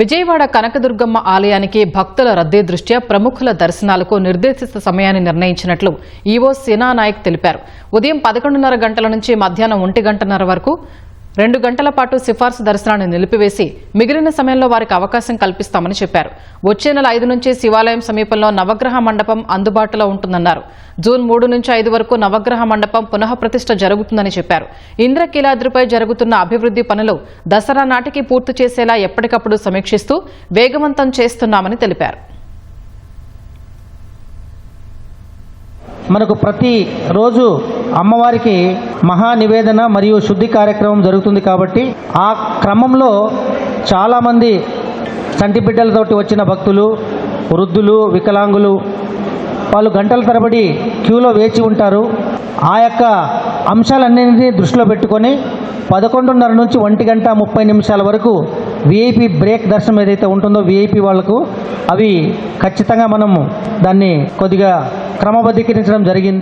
విజయవాడ కనకదుర్గమ్మ ఆలయానికి భక్తుల రద్దీ దృష్ట్యా ప్రముఖుల దర్శనాలకు నిర్దేశిత సమయాన్ని నిర్ణయించినట్లు ఈవో సినా నాయక్ తెలిపారు. ఉదయం 11:30 గంటల నుంచి మధ్యాహ్నం 1 గంటన్నర వరకు 2 గంటల పాటు సిఫార్సు దర్శనాన్ని నిలిపివేసి మిగిలిన సమయంలో వారికి అవకాశం కల్పిస్తామని చెప్పారు. వచ్చే నెల 5 నుంచి శివాలయం సమీపంలో నవగ్రహ మండపం అందుబాటులో ఉంటుందన్నారు. జూన్ 3 నుంచి 5 వరకు నవగ్రహ మండపం పునఃప్రతిష్ఠ జరుగుతుందని చెప్పారు. ఇంద్రకీలాద్రిపై జరుగుతున్న అభివృద్ధి పనులు దసరా నాటికి పూర్తి చేసేలా ఎప్పటికప్పుడు సమీక్షిస్తూ వేగవంతం చేస్తున్నామని తెలిపారు. మనకు ప్రతి రోజు అమ్మవారికి మహా నివేదన మరియు శుద్ధి కార్యక్రమం జరుగుతుంది కాబట్టి ఆ క్రమంలో చాలామంది చంటి బిడ్డలతోటి వచ్చిన భక్తులు, వృద్ధులు, వికలాంగులు వాళ్ళు గంటల తరబడి క్యూలో వేచి ఉంటారు. ఆ యొక్క అంశాలన్నింటినీ దృష్టిలో పెట్టుకొని 11:30 నుంచి 1:30 వరకు విఐపి బ్రేక్ దర్శనం ఏదైతే ఉంటుందో విఐపి వాళ్లకు అవి ఖచ్చితంగా మనము దాన్ని కొద్దిగా క్రమబద్ధీకరించడం జరిగింది.